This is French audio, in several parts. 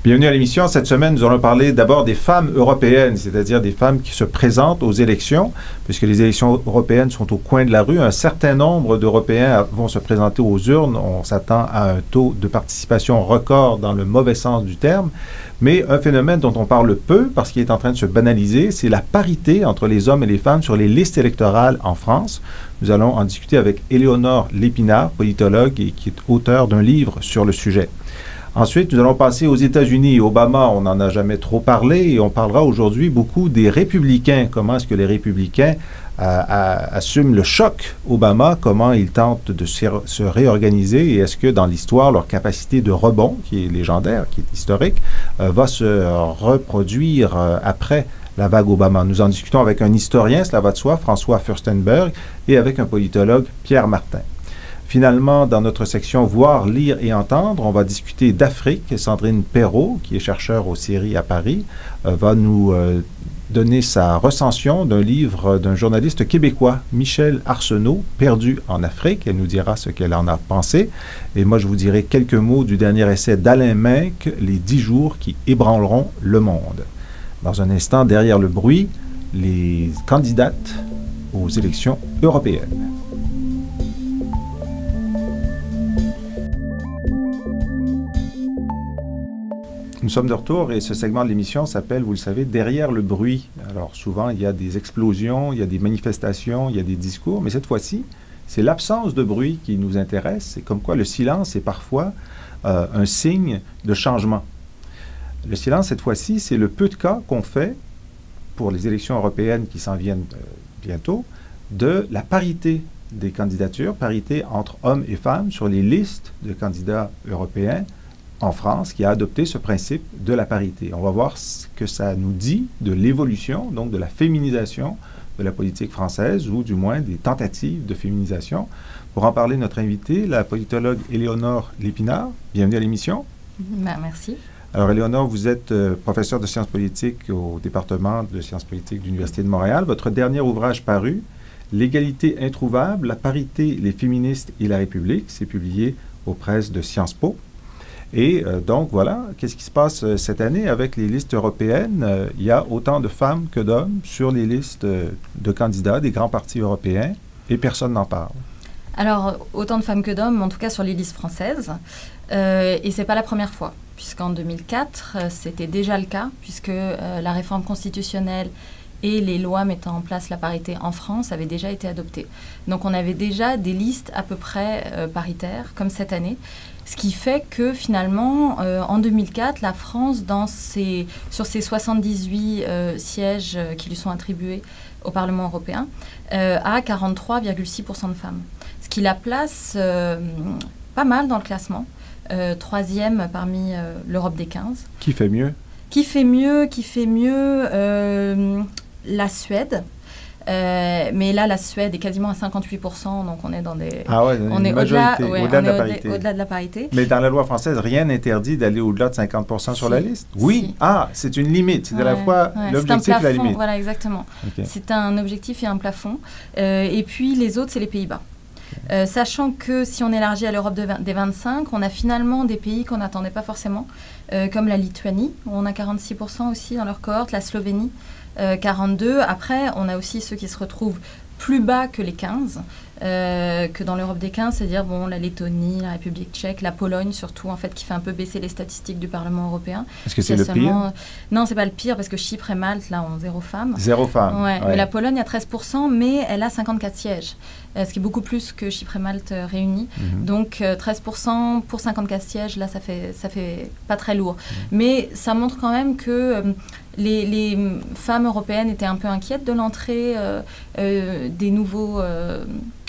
Bienvenue à l'émission. Cette semaine, nous allons parler d'abord des femmes européennes, c'est-à-dire des femmes qui se présentent aux élections, puisque les élections européennes sont au coin de la rue. Un certain nombre d'Européens vont se présenter aux urnes. On s'attend à un taux de participation record dans le mauvais sens du terme. Mais un phénomène dont on parle peu, parce qu'il est en train de se banaliser, c'est la parité entre les hommes et les femmes sur les listes électorales en France. Nous allons en discuter avec Éléonore Lépinard, politologue et qui est auteure d'un livre sur le sujet. Ensuite, nous allons passer aux États-Unis. Obama, on n'en a jamais trop parlé et on parlera aujourd'hui beaucoup des républicains. Comment est-ce que les républicains assument le choc Obama? Comment ils tentent de se réorganiser? Et est-ce que dans l'histoire, leur capacité de rebond, qui est légendaire, qui est historique, va se reproduire après la vague Obama? Nous en discutons avec un historien, cela va de soi, François Furstenberg, et avec un politologue, Pierre Martin. Finalement, dans notre section « Voir, lire et entendre », on va discuter d'Afrique. Sandrine Perrault, qui est chercheure au CERI à Paris, va nous donner sa recension d'un livre d'un journaliste québécois, Michel Arsenault, « Perdu en Afrique ». Elle nous dira ce qu'elle en a pensé. Et moi, je vous dirai quelques mots du dernier essai d'Alain Minck, « Les 10 jours qui ébranleront le monde ». Dans un instant, derrière le bruit, les candidates aux élections européennes. Nous sommes de retour et ce segment de l'émission s'appelle, vous le savez, « Derrière le bruit ». Alors souvent, il y a des explosions, il y a des manifestations, il y a des discours, mais cette fois-ci, c'est l'absence de bruit qui nous intéresse. C'est comme quoi le silence est parfois un signe de changement. Le silence, cette fois-ci, c'est le peu de cas qu'on fait pour les élections européennes qui s'en viennent bientôt, de la parité des candidatures, parité entre hommes et femmes sur les listes de candidats européens en France, qui a adopté ce principe de la parité. On va voir ce que ça nous dit de l'évolution, donc de la féminisation de la politique française, ou du moins des tentatives de féminisation. Pour en parler, notre invitée, la politologue Éléonore Lépinard. Bienvenue à l'émission. Merci. Alors, Éléonore, vous êtes professeure de sciences politiques au département de sciences politiques de l'Université de Montréal. Votre dernier ouvrage paru, « L'égalité introuvable, la parité, les féministes et la République », c'est publié aux presses de Sciences Po. Et donc, voilà, qu'est-ce qui se passe cette année avec les listes européennes? Il y a autant de femmes que d'hommes sur les listes de candidats des grands partis européens et personne n'en parle. Alors, autant de femmes que d'hommes, en tout cas sur les listes françaises. Et ce n'est pas la première fois, puisqu'en 2004, c'était déjà le cas, puisque la réforme constitutionnelle et les lois mettant en place la parité en France avaient déjà été adoptées. Donc, on avait déjà des listes à peu près paritaires, comme cette année. Ce qui fait que finalement, en 2004, la France, sur ses 78 sièges qui lui sont attribués au Parlement européen, a 43,6% de femmes. Ce qui la place pas mal dans le classement, troisième parmi l'Europe des 15. Qui fait mieux? Qui fait mieux la Suède. Mais là, la Suède est quasiment à 58%, donc on est dans des... Ah ouais, on est au-delà de la parité. Mais dans la loi française, rien n'interdit d'aller au-delà de 50% sur la liste? Oui. Si. Ah, c'est une limite. C'est à la fois l'objectif et la limite. Voilà, exactement. Okay. C'est un objectif et un plafond. Et puis, les autres, c'est les Pays-Bas. Sachant que si on élargit à l'Europe des 25, on a finalement des pays qu'on n'attendait pas forcément, comme la Lituanie, où on a 46% aussi dans leur cohorte, la Slovénie, 42. Après, on a aussi ceux qui se retrouvent plus bas que les 15, que dans l'Europe des 15, c'est-à-dire la Lettonie, la République tchèque, la Pologne surtout, en fait, qui fait un peu baisser les statistiques du Parlement européen. Est-ce que c'est le pire? Non, c'est pas le pire, parce que Chypre et Malte, là, ont 0 femmes. 0 femmes. Ouais. Mais la Pologne a 13%, mais elle a 54 sièges, ce qui est beaucoup plus que Chypre et Malte réunis. Donc, 13% pour 54 sièges, là, ça fait pas très lourd. Mais ça montre quand même que... Les femmes européennes étaient un peu inquiètes de l'entrée des nouveaux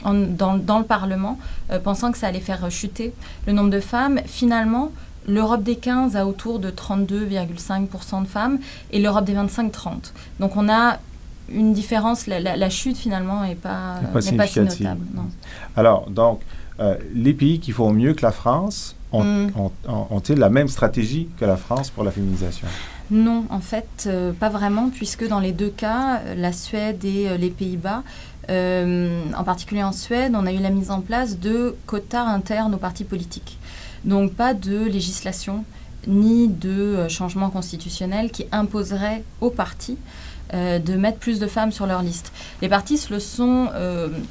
dans le Parlement, pensant que ça allait faire chuter le nombre de femmes. Finalement, l'Europe des 15 a autour de 32,5% de femmes et l'Europe des 25, 30%. Donc on a une différence, la chute finalement n'est pas si notable. Non. Alors, donc, les pays qui font mieux que la France ont-ils la même stratégie que la France pour la féminisation? Non, en fait, pas vraiment, puisque dans les deux cas, la Suède et les Pays-Bas, en particulier en Suède, on a eu la mise en place de quotas internes aux partis politiques. Donc pas de législation ni de changement constitutionnel qui imposerait aux partis de mettre plus de femmes sur leur liste. Les partis se le sont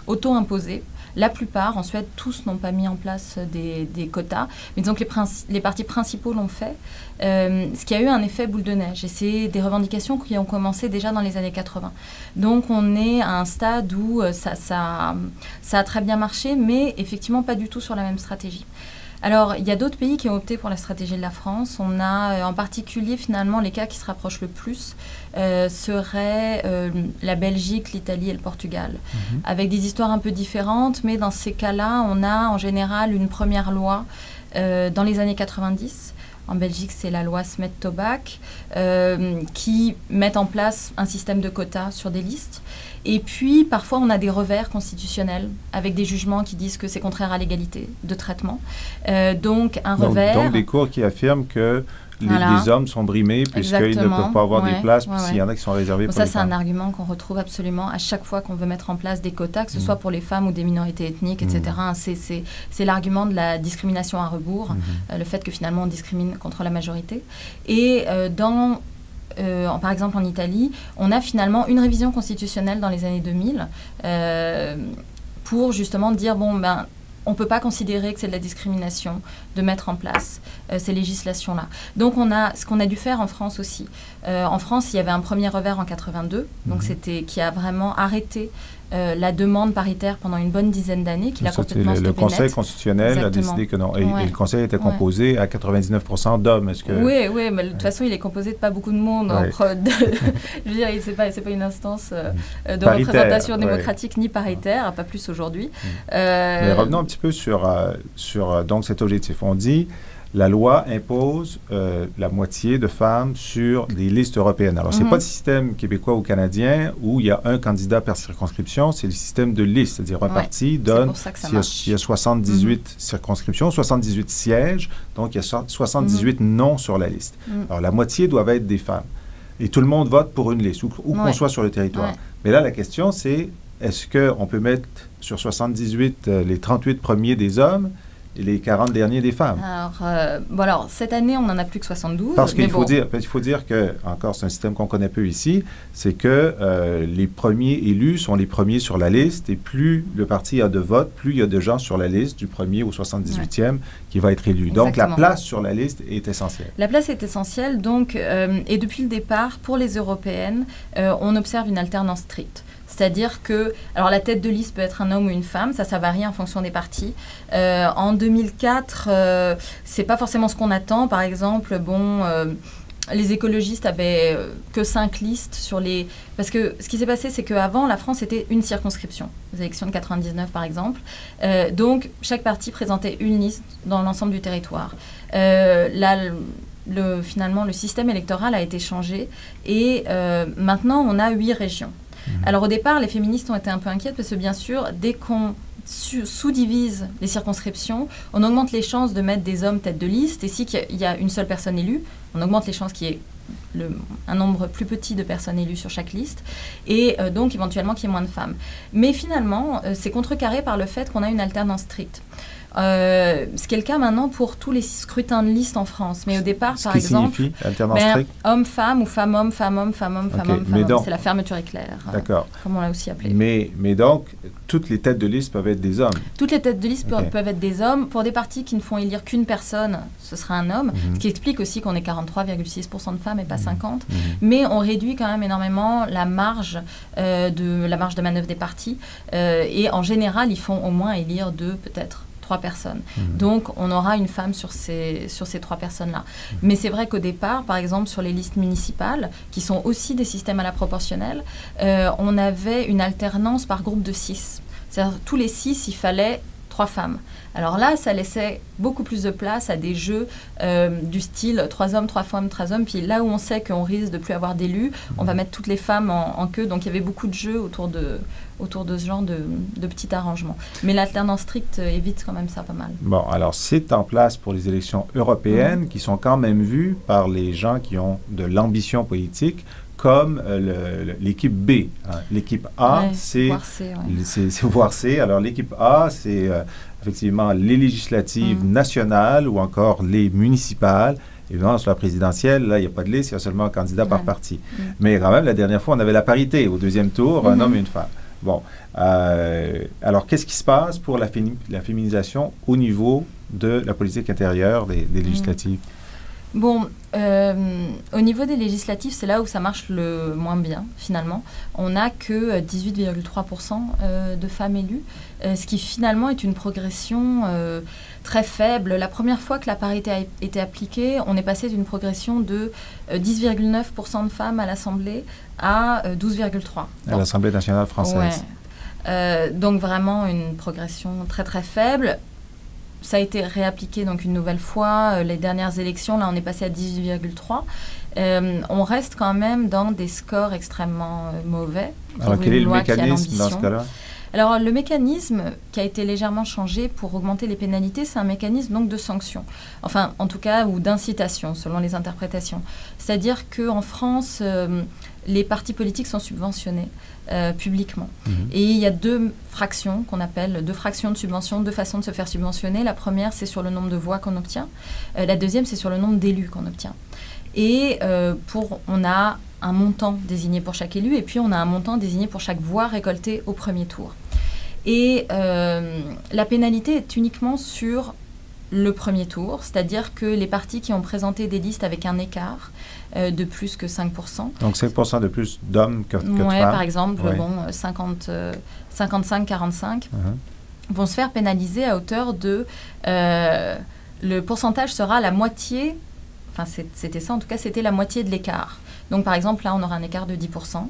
auto-imposés. La plupart, en Suède, tous n'ont pas mis en place des quotas, mais disons que les partis principaux l'ont fait, ce qui a eu un effet boule de neige. Et c'est des revendications qui ont commencé déjà dans les années 80. Donc on est à un stade où ça a très bien marché, mais effectivement pas du tout sur la même stratégie. Alors, il y a d'autres pays qui ont opté pour la stratégie de la France. On a en particulier, finalement, les cas qui se rapprochent le plus seraient la Belgique, l'Italie et le Portugal, avec des histoires un peu différentes. Mais dans ces cas-là, on a en général une première loi dans les années 90. En Belgique, c'est la loi Smet-Tobak qui met en place un système de quotas sur des listes. Et puis, parfois, on a des revers constitutionnels avec des jugements qui disent que c'est contraire à l'égalité de traitement. Donc, Donc, des cours qui affirment que les hommes sont brimés puisqu'ils ne peuvent pas avoir des places, puis s'il y en a qui sont réservées pour les femmes. Ça, c'est un argument qu'on retrouve absolument à chaque fois qu'on veut mettre en place des quotas, que ce soit pour les femmes ou des minorités ethniques, etc. C'est l'argument de la discrimination à rebours, le fait que finalement on discrimine contre la majorité. Et par exemple en Italie, on a finalement une révision constitutionnelle dans les années 2000 pour justement dire, on ne peut pas considérer que c'est de la discrimination de mettre en place ces législations-là. Donc, ce qu'on a dû faire en France aussi. En France, il y avait un premier revers en 82, donc qui a vraiment arrêté la demande paritaire pendant une bonne dizaine d'années, qui l'a complètement stoppé. Le Conseil constitutionnel a décidé que non. Et le Conseil était composé à 99% d'hommes. Oui, mais de toute façon, il est composé de pas beaucoup de monde. Je veux dire, c'est pas une instance de représentation démocratique ni paritaire, pas plus aujourd'hui. Mais revenons un petit peu sur donc cet objectif. On dit la loi impose la moitié de femmes sur des listes européennes. Alors, ce n'est pas le système québécois ou canadien où il y a un candidat par circonscription, c'est le système de liste, c'est-à-dire un parti donne, s'il y a 78 circonscriptions, 78 sièges, donc il y a 78 noms sur la liste. Alors, la moitié doivent être des femmes. Et tout le monde vote pour une liste, où qu'on soit sur le territoire. Mais là, la question, c'est, est-ce qu'on peut mettre sur 78 les 38 premiers des hommes et les 40 derniers des femmes? Alors, cette année, on n'en a plus que 72. Parce qu'il faut dire que, encore, c'est un système qu'on connaît peu ici, c'est que les premiers élus sont les premiers sur la liste, et plus le parti a de votes, plus il y a de gens sur la liste, du premier au 78e, qui va être élu. Exactement. Donc, la place sur la liste est essentielle. La place est essentielle, donc, et depuis le départ, pour les européennes, on observe une alternance stricte. C'est-à-dire que, alors la tête de liste peut être un homme ou une femme, ça varie en fonction des partis. En 2004, c'est pas forcément ce qu'on attend. Par exemple, les écologistes avaient que 5 listes sur les... Parce que ce qui s'est passé, c'est qu'avant, la France était une circonscription, les élections de 99 par exemple. Donc, chaque parti présentait une liste dans l'ensemble du territoire. Finalement, le système électoral a été changé et maintenant, on a 8 régions. Alors au départ, les féministes ont été un peu inquiètes parce que bien sûr, dès qu'on sous-divise les circonscriptions, on augmente les chances de mettre des hommes tête de liste, et si il y a une seule personne élue, on augmente les chances qu'il y ait un nombre plus petit de personnes élues sur chaque liste, et donc éventuellement qu'il y ait moins de femmes. Mais finalement, c'est contrecarré par le fait qu'on a une alternance stricte. Ce qui est le cas maintenant pour tous les scrutins de liste en France. Mais au départ, par exemple, signifie alternance stricte? Homme-femme ou femme-homme, femme-homme, femme-homme, femme-homme, femme-homme. C'est la fermeture éclair. D'accord. Comme on l'a aussi appelé. Mais donc, toutes les têtes de liste peuvent être des hommes? Toutes les têtes de liste peuvent être des hommes. Pour des partis qui ne font élire qu'une personne, ce sera un homme. Ce qui explique aussi qu'on est 43,6% de femmes et pas 50%. Mais on réduit quand même énormément la marge de manœuvre des partis. Et en général, ils font au moins élire peut-être 3 personnes. Donc, on aura une femme sur ces 3 personnes-là. Mais c'est vrai qu'au départ, par exemple, sur les listes municipales, qui sont aussi des systèmes à la proportionnelle, on avait une alternance par groupe de 6. C'est-à-dire, tous les 6, il fallait 3 femmes. Alors là, ça laissait beaucoup plus de place à des jeux du style 3 hommes, 3 femmes, 3 hommes. Puis là où on sait qu'on risque de plus avoir d'élus, on va mettre toutes les femmes en queue. Donc, il y avait beaucoup de jeux autour de ce genre de petits arrangements. Mais l'alternance stricte évite quand même ça pas mal. Bon, alors c'est en place pour les élections européennes qui sont quand même vues par les gens qui ont de l'ambition politique comme l'équipe B. Hein. L'équipe A, c'est voire C. Alors l'équipe A, c'est effectivement les législatives nationales ou encore les municipales. Évidemment, sur la présidentielle, là, il n'y a pas de liste, il y a seulement un candidat par parti. Mais quand même, la dernière fois, on avait la parité. Au deuxième tour, un homme et une femme. Bon. Alors, qu'est-ce qui se passe pour la féminisation au niveau de la politique intérieure des législatives? Bon, au niveau des législatives, c'est là où ça marche le moins bien, finalement. On n'a que 18,3% de femmes élues, ce qui finalement est une progression très faible. La première fois que la parité a été appliquée, on est passé d'une progression de 10,9% de femmes à l'Assemblée à 12,3%. À l'Assemblée nationale française. Ouais. Donc vraiment une progression très très faible. Ça a été réappliqué donc une nouvelle fois. Les dernières élections, là, on est passé à 18,3. On reste quand même dans des scores extrêmement mauvais. Alors, quel est le mécanisme dans ce cas-là? Alors, le mécanisme qui a été légèrement changé pour augmenter les pénalités, c'est un mécanisme donc de sanction. Enfin, en tout cas, ou d'incitation, selon les interprétations. C'est-à-dire qu'en France, les partis politiques sont subventionnés publiquement. Et il y a deux fractions qu'on appelle deux fractions de subvention, deux façons de se faire subventionner. La première, c'est sur le nombre de voix qu'on obtient. La deuxième, c'est sur le nombre d'élus qu'on obtient. Et on a un montant désigné pour chaque élu et puis on a un montant désigné pour chaque voix récoltée au premier tour. Et la pénalité est uniquement sur le premier tour, c'est-à-dire que les partis qui ont présenté des listes avec un écart de plus que 5%. Donc 5% de plus d'hommes que de femmes. Oui, par exemple, bon, 55-45 vont se faire pénaliser à hauteur de... le pourcentage sera la moitié, enfin c'était ça en tout cas, c'était la moitié de l'écart. Donc par exemple, là on aura un écart de 10%,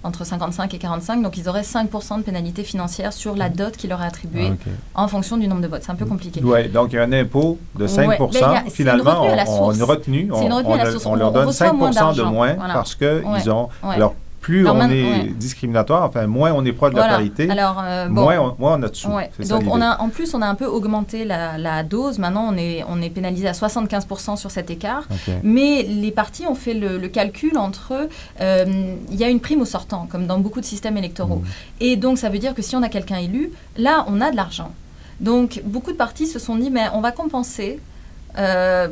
entre 55 et 45, donc ils auraient 5% de pénalité financière sur la dot qui leur est attribuée en fonction du nombre de votes. C'est un peu compliqué. Oui, donc il y a un impôt de 5%. Finalement, on est retenu, on leur donne 5% de moins parce qu'ils ont... Alors, plus on est discriminatoire, enfin, moins on est proche de la parité, alors, moins on a de sous. Donc, en plus, on a un peu augmenté la dose. Maintenant, on est pénalisé à 75% sur cet écart. Mais les partis ont fait le calcul entre... il y a une prime au sortant, comme dans beaucoup de systèmes électoraux. Et donc, ça veut dire que si on a quelqu'un élu, là, on a de l'argent. Donc, beaucoup de partis se sont dit, mais on va compenser...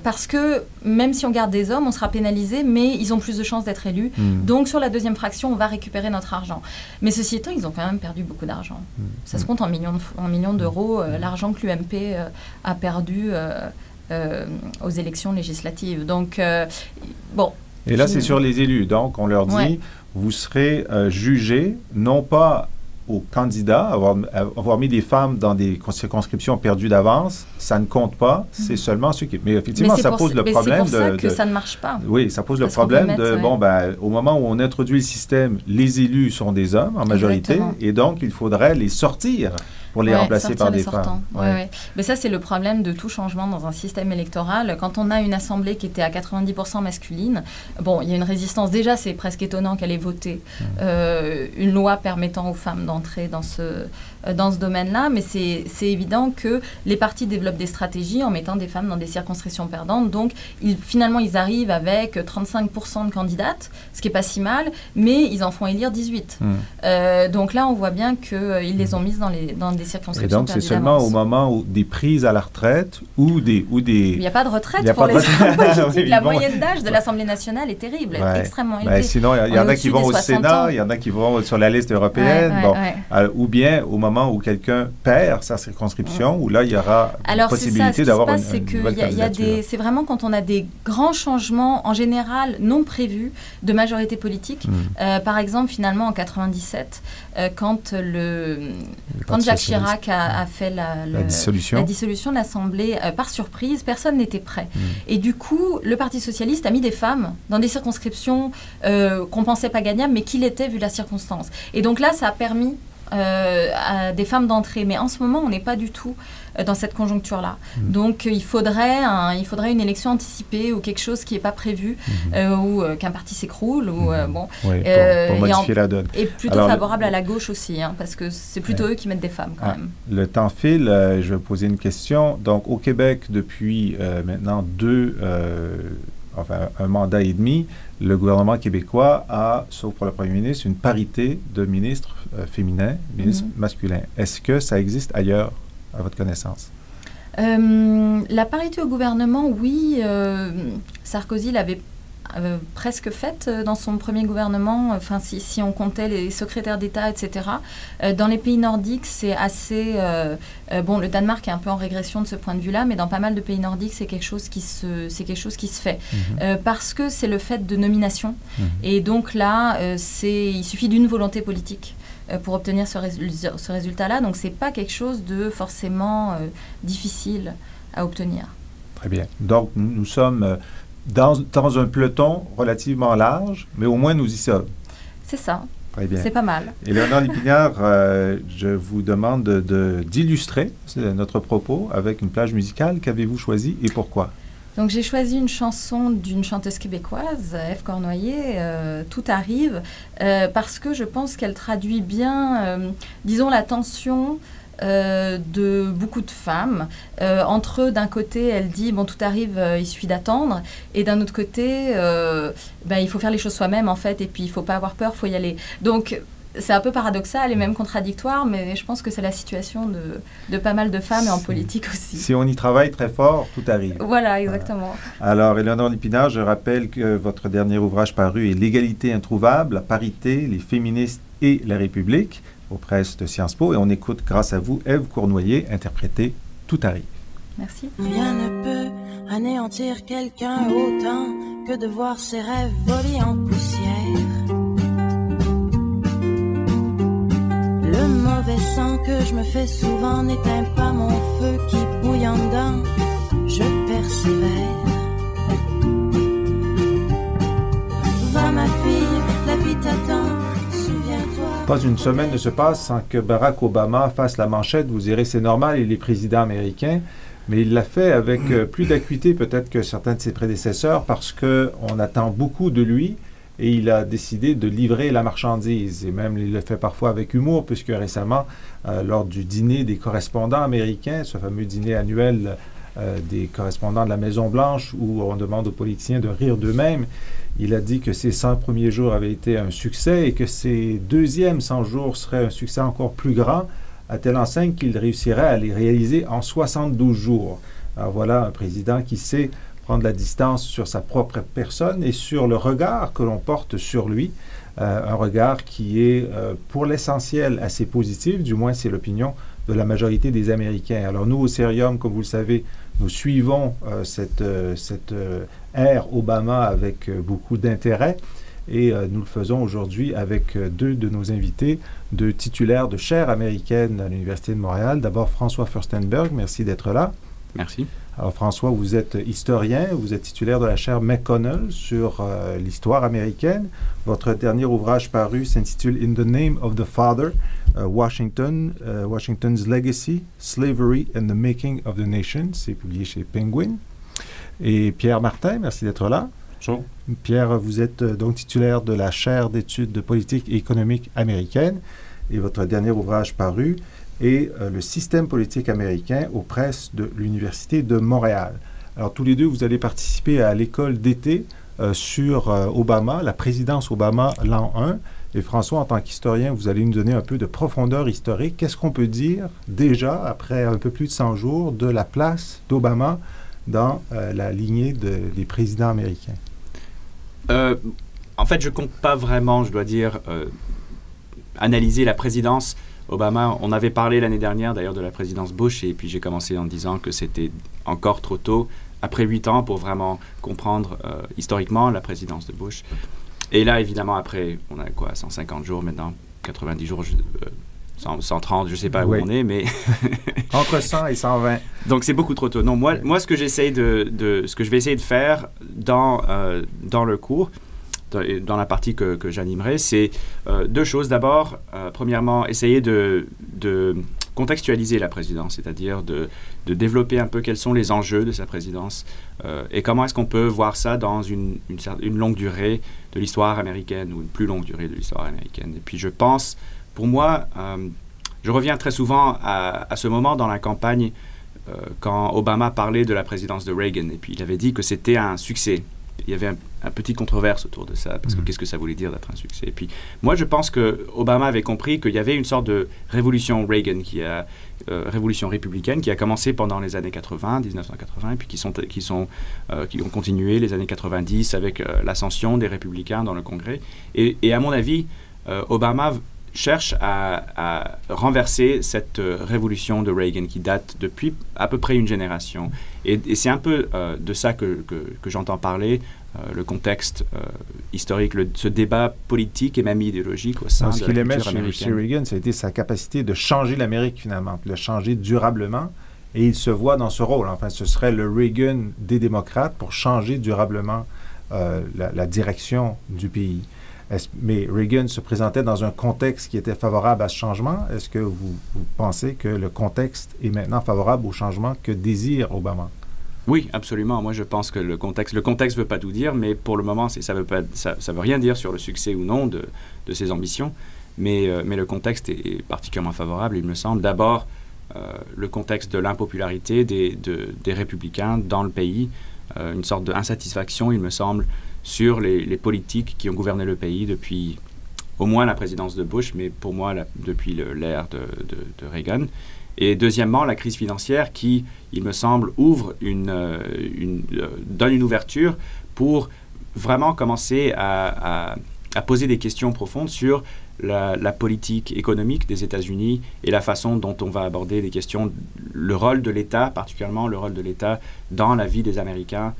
parce que même si on garde des hommes, on sera pénalisé, mais ils ont plus de chances d'être élus. Donc, sur la deuxième fraction, on va récupérer notre argent. Mais ceci étant, ils ont quand même perdu beaucoup d'argent. Ça se compte en millions d'euros, l'argent que l'UMP a perdu aux élections législatives. Donc, bon. Et là, c'est sur les élus. Donc, on leur dit, vous serez jugés, non pas aux candidats, avoir mis des femmes dans des circonscriptions perdues d'avance, ça ne compte pas, c'est seulement ceux qui... Mais effectivement, ça pose le problème de... C'est pour ça que ça ne marche pas. Oui, ça pose le problème de, bon, ben, au moment où on introduit le système, les élus sont des hommes en majorité, et donc il faudrait les sortir pour les remplacer par des femmes. Mais ça, c'est le problème de tout changement dans un système électoral. Quand on a une assemblée qui était à 90% masculine, bon, il y a une résistance. Déjà, c'est presque étonnant qu'elle ait voté une loi permettant aux femmes d'entrer dans ce domaine-là, mais c'est évident que les partis développent des stratégies en mettant des femmes dans des circonscriptions perdantes. Donc, finalement, ils arrivent avec 35% de candidates, ce qui n'est pas si mal, mais ils en font élire 18. Donc là, on voit bien qu'ils les ont mises dans des circonscriptions. Et donc, c'est seulement au moment où des prises à la retraite ou des... Il n'y a pas de retraite pour les hommes politiques. La moyenne d'âge de l'Assemblée nationale est terrible, extrêmement élevée. Sinon, il y en a qui vont au Sénat, il y en a qui vont sur la liste européenne, ou bien au moment où quelqu'un perd sa circonscription, où là, il y aura possibilité d'avoir une nouvelle candidature. C'est vraiment quand on a des grands changements, en général, non prévus, de majorité politique. Par exemple, finalement, en 97, quand Jacques Chirac a fait la dissolution de l'Assemblée par surprise, personne n'était prêt. Et du coup, le Parti socialiste a mis des femmes dans des circonscriptions qu'on ne pensait pas gagnables, mais qui l'étaient vu la circonstance. Et donc là, ça a permis à des femmes d'entrer. Mais en ce moment, on n'est pas du tout dans cette conjoncture-là. Donc, il faudrait une élection anticipée ou quelque chose qui n'est pas prévu, ou qu'un parti s'écroule, ou pour modifier la donne. Et plutôt favorable à la gauche aussi, parce que c'est plutôt eux qui mettent des femmes quand même. Le temps file. Je vais poser une question. Donc, au Québec, depuis maintenant un mandat et demi, le gouvernement québécois a, sauf pour le premier ministre, une parité de ministres féminins, ministres masculins. Est-ce que ça existe ailleurs, à votre connaissance? La parité au gouvernement, oui, Sarkozy l'avait presque faite dans son premier gouvernement, enfin si on comptait les secrétaires d'État, etc. Dans les pays nordiques, c'est assez... bon, le Danemark est un peu en régression de ce point de vue-là, mais dans pas mal de pays nordiques, c'est quelque chose qui se fait. Parce que c'est le fait de nomination. Et donc là, il suffit d'une volonté politique pour obtenir ce résultat-là. Donc c'est pas quelque chose de forcément difficile à obtenir. Très bien. Donc nous sommes... Dans un peloton relativement large, mais au moins nous y sommes. C'est ça. Très bien. C'est pas mal. Éléonore Lépinard, je vous demande d'illustrer notre propos avec une plage musicale. Qu'avez-vous choisi et pourquoi? Donc j'ai choisi une chanson d'une chanteuse québécoise, Ève Cornoyer, Tout arrive, parce que je pense qu'elle traduit bien, disons, la tension de beaucoup de femmes. Entre eux, d'un côté, elle dit, bon, tout arrive, il suffit d'attendre. Et d'un autre côté, il faut faire les choses soi-même, en fait, et puis il ne faut pas avoir peur, il faut y aller. Donc, c'est un peu paradoxal et même contradictoire, mais je pense que c'est la situation de pas mal de femmes et en politique aussi. Si on y travaille très fort, tout arrive. Voilà, exactement. Voilà. Alors, Éléonore Lépinard, je rappelle que votre dernier ouvrage paru est L'égalité introuvable, la parité, les féministes et la République, aux presses de Sciences Po, et on écoute, grâce à vous, Ève Cornoyer interpréter Tout arrive. Merci. Rien ne peut anéantir quelqu'un autant que de voir ses rêves voler en poussière. Le mauvais sang que je me fais souvent n'éteint pas mon feu qui bouille en dedans. Je persévère. Va ma fille, la vie t'attend. Pas une semaine ne se passe sans que Barack Obama fasse la manchette. Vous direz, c'est normal, il est président américain. Mais il l'a fait avec plus d'acuité peut-être que certains de ses prédécesseurs parce qu'on attend beaucoup de lui et il a décidé de livrer la marchandise. Et même, il le fait parfois avec humour puisque récemment, lors du dîner des correspondants américains, ce fameux dîner annuel des correspondants de la Maison-Blanche où on demande aux politiciens de rire d'eux-mêmes, il a dit que ses 100 premiers jours avaient été un succès et que ses deuxièmes 100 jours seraient un succès encore plus grand, à telle enseigne qu'il réussirait à les réaliser en 72 jours. Alors voilà un président qui sait prendre la distance sur sa propre personne et sur le regard que l'on porte sur lui, un regard qui est pour l'essentiel assez positif, du moins c'est l'opinion de la majorité des Américains. Alors nous, au Cerium, comme vous le savez, nous suivons cette ère Obama avec beaucoup d'intérêt et nous le faisons aujourd'hui avec deux de nos invités, deux titulaires de chaires américaines à l'Université de Montréal. D'abord, François Furstenberg, merci d'être là. Merci. Alors François, vous êtes historien, vous êtes titulaire de la chaire McConnell sur l'histoire américaine. Votre dernier ouvrage paru s'intitule In the Name of the Father, Washington's Legacy, Slavery and the Making of the Nation. C'est publié chez Penguin. Et Pierre Martin, merci d'être là. Bonjour. Pierre, vous êtes donc titulaire de la chaire d'études de politique et économique américaine. Et votre dernier ouvrage paru est le système politique américain aux presses de l'Université de Montréal. Alors, tous les deux, vous allez participer à l'école d'été sur Obama, la présidence Obama l'an 1. Et François, en tant qu'historien, vous allez nous donner un peu de profondeur historique. Qu'est-ce qu'on peut dire déjà, après un peu plus de 100 jours, de la place d'Obama dans la lignée des présidents américains? En fait, je ne compte pas vraiment, je dois dire, analyser la présidence Obama. On avait parlé l'année dernière d'ailleurs de la présidence Bush et puis j'ai commencé en disant que c'était encore trop tôt, après 8 ans, pour vraiment comprendre historiquement la présidence de Bush. Et là, évidemment, après, on a quoi, 150 jours maintenant, 90 jours, 130, je ne sais pas où on est, mais... Entre 100 et 120. Donc, c'est beaucoup trop tôt. Non, moi ce que j'essaie ce que je vais essayer de faire dans le cours, dans la partie que j'animerai, c'est deux choses. D'abord, premièrement, essayer de contextualiser la présidence, c'est-à-dire de développer un peu quels sont les enjeux de sa présidence et comment est-ce qu'on peut voir ça dans une longue durée de l'histoire américaine ou une plus longue durée de l'histoire américaine. Et puis je pense, pour moi, je reviens très souvent à ce moment dans la campagne quand Obama parlait de la présidence de Reagan et puis il avait dit que c'était un succès. il y avait un petit controverse autour de ça, parce que qu'est-ce que ça voulait dire d'être un succès. Et puis, moi, je pense que Obama avait compris qu'il y avait une sorte de révolution Reagan, révolution républicaine, qui a commencé pendant les années 80, 1980, et puis qui ont continué les années 90 avec l'ascension des républicains dans le Congrès. Et à mon avis, Obama cherche à renverser cette révolution de Reagan qui date depuis à peu près une génération. Et c'est un peu de ça que j'entends parler, le contexte historique, ce débat politique et même idéologique au sein de la culture américaine. Ce qu'il aimait chez Reagan, ça a été sa capacité de changer l'Amérique finalement, de le changer durablement. Et il se voit dans ce rôle. Enfin, ce serait le Reagan des démocrates pour changer durablement la direction du pays. Mais Reagan se présentait dans un contexte qui était favorable à ce changement. Est-ce que vous pensez que le contexte est maintenant favorable au changement que désire Obama? Oui, absolument. Moi, je pense que le contexte ne veut pas tout dire, mais pour le moment, ça veut rien dire sur le succès ou non de ses ambitions. Mais le contexte est particulièrement favorable, il me semble. D'abord, le contexte de l'impopularité des républicains dans le pays, une sorte d'insatisfaction, il me semble, sur les politiques qui ont gouverné le pays depuis au moins la présidence de Bush, mais pour moi, depuis l'ère de Reagan. Et deuxièmement, la crise financière qui, il me semble, donne une ouverture pour vraiment commencer à poser des questions profondes sur la politique économique des États-Unis et la façon dont on va aborder les questions, le rôle de l'État, particulièrement le rôle de l'État dans la vie des Américains,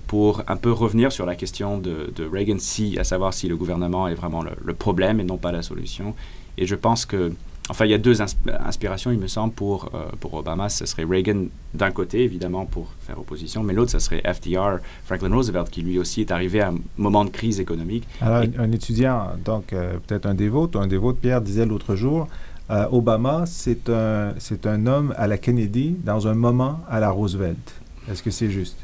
pour un peu revenir sur la question de Reagan, à savoir si le gouvernement est vraiment le problème et non pas la solution. Et je pense que, enfin, il y a deux inspirations, il me semble, pour Obama. Ce serait Reagan d'un côté, évidemment, pour faire opposition, mais l'autre, ce serait FDR, Franklin Roosevelt, qui lui aussi est arrivé à un moment de crise économique. Alors, un étudiant, donc peut-être un des vôtres, Pierre, disait l'autre jour, Obama, c'est un homme à la Kennedy dans un moment à la Roosevelt. Est-ce que c'est juste?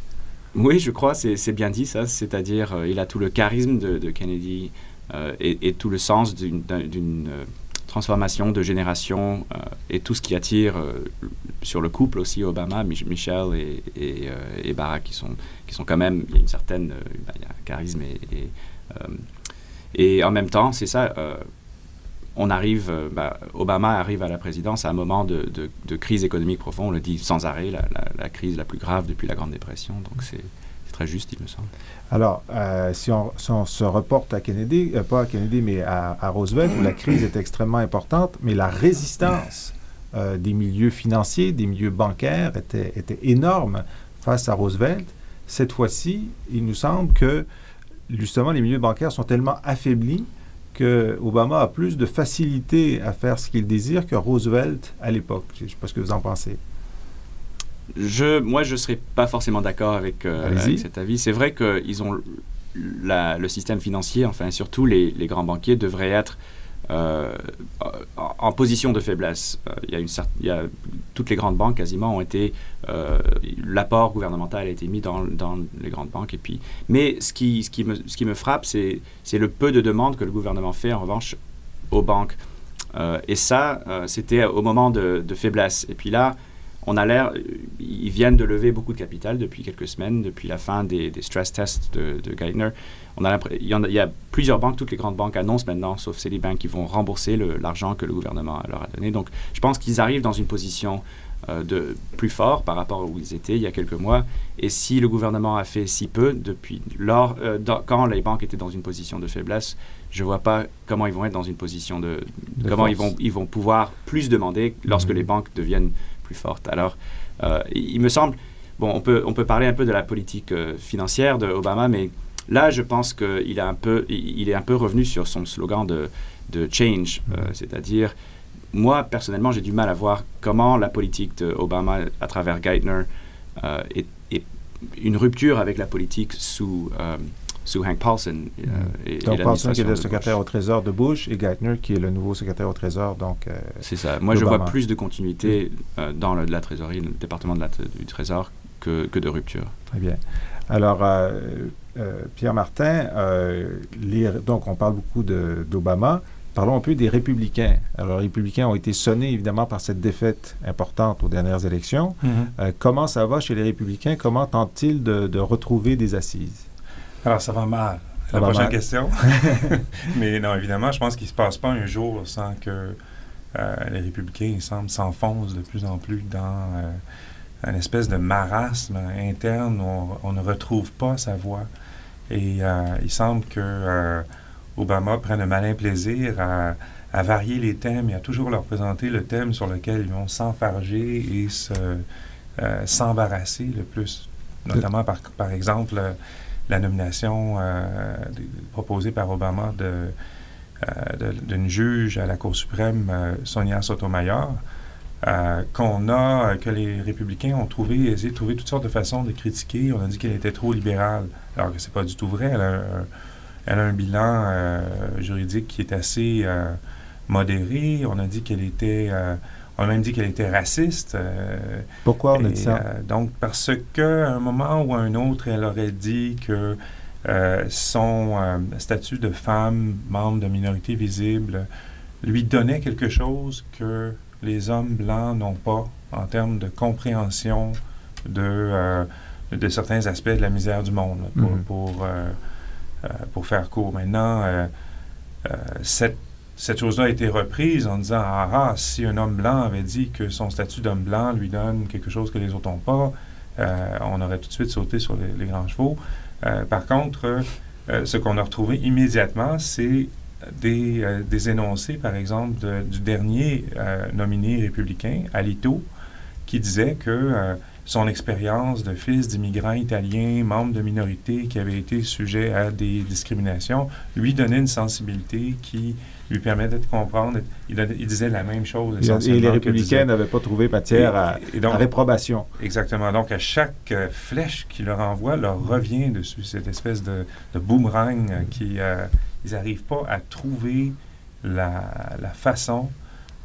Oui, je crois, c'est bien dit ça. C'est-à-dire, il a tout le charisme de Kennedy et tout le sens d'une transformation de génération et tout ce qui attire sur le couple aussi, Obama, Michelle et Barack, qui sont quand même, il y a une certaine, il y a un charisme et en même temps, c'est ça, Obama arrive à la présidence à un moment de crise économique profonde, on le dit sans arrêt, la crise la plus grave depuis la Grande Dépression, donc c'est très juste, il me semble. Alors, si on se reporte à Kennedy, pas à Kennedy, mais à Roosevelt, où la crise est extrêmement importante, mais la résistance des milieux financiers, des milieux bancaires était énorme face à Roosevelt. Cette fois-ci, il nous semble que, justement, les milieux bancaires sont tellement affaiblis que Obama a plus de facilité à faire ce qu'il désire que Roosevelt à l'époque. Je ne sais pas ce que vous en pensez. Moi, je ne serais pas forcément d'accord avec cet avis. C'est vrai qu'ils ont le système financier, enfin surtout les grands banquiers, devraient être en position de faiblesse. Toutes les grandes banques quasiment ont été... l'apport gouvernemental a été mis dans les grandes banques. Mais ce qui me frappe, c'est le peu de demandes que le gouvernement fait, en revanche, aux banques. Et ça, c'était au moment de faiblesse. Et puis là, ils viennent de lever beaucoup de capital depuis quelques semaines, depuis la fin des stress tests de Geithner. Il y a plusieurs banques, toutes les grandes banques annoncent maintenant, sauf Citibank, qui vont rembourser l'argent que le gouvernement leur a donné. Donc, je pense qu'ils arrivent dans une position plus forte par rapport à où ils étaient il y a quelques mois. Et si le gouvernement a fait si peu quand les banques étaient dans une position de faiblesse, je ne vois pas comment ils vont être dans une position de comment ils vont pouvoir plus demander lorsque les banques deviennent plus forte. Alors, il me semble, on peut parler un peu de la politique financière d'Obama, mais là, je pense qu'il est un peu revenu sur son slogan de change, c'est-à-dire, moi, personnellement, j'ai du mal à voir comment la politique d'Obama, à travers Geithner, est une rupture avec la politique sous Hank Paulson. Donc, Paulson qui est le secrétaire au Trésor de Bush et Geithner qui est le nouveau secrétaire au Trésor. C'est ça. Moi, je vois plus de continuité dans la trésorerie, le département du Trésor, que de rupture. Très bien. Alors, Pierre Martin, donc on parle beaucoup d'Obama. Parlons un peu des républicains. Alors, les républicains ont été sonnés, évidemment, par cette défaite importante aux dernières élections. Comment ça va chez les républicains? Comment tentent-ils de retrouver des assises? Alors, ça va mal. La prochaine question. Mais non, évidemment, je pense qu'il ne se passe pas un jour sans que les républicains, il semble, s'enfoncent de plus en plus dans une espèce de marasme interne où on ne retrouve pas sa voix. Et il semble que Obama prenne un malin plaisir à varier les thèmes et à toujours leur présenter le thème sur lequel ils vont s'enfarger et s'embarrasser le plus. Notamment, par exemple, la nomination proposée par Obama d'une juge à la Cour suprême, Sonia Sotomayor, que les républicains ont essayé de trouver toutes sortes de façons de critiquer. On a dit qu'elle était trop libérale, alors que c'est pas du tout vrai. Elle a un bilan juridique qui est assez modéré. On a dit on a même dit qu'elle était raciste. Pourquoi on a dit ça? Donc, parce qu'à un moment ou à un autre, elle aurait dit que son statut de femme, membre de minorité visible, lui donnait quelque chose que les hommes blancs n'ont pas en termes de compréhension de certains aspects de la misère du monde, pour faire court. Maintenant, cette chose-là a été reprise en disant si un homme blanc avait dit que son statut d'homme blanc lui donne quelque chose que les autres n'ont pas, on aurait tout de suite sauté sur les grands chevaux. Par contre, ce qu'on a retrouvé immédiatement, c'est des énoncés, par exemple, du dernier nominé républicain, Alito, qui disait que son expérience de fils d'immigrants italiens, membre de minorités qui avaient été sujets à des discriminations, lui donnait une sensibilité qui lui permettait de comprendre. Il disait la même chose. Et les républicains n'avaient pas trouvé matière à réprobation. Exactement. Donc, à chaque flèche qu'il leur envoie, leur revient dessus cette espèce de boomerang ils n'arrivent pas à trouver la façon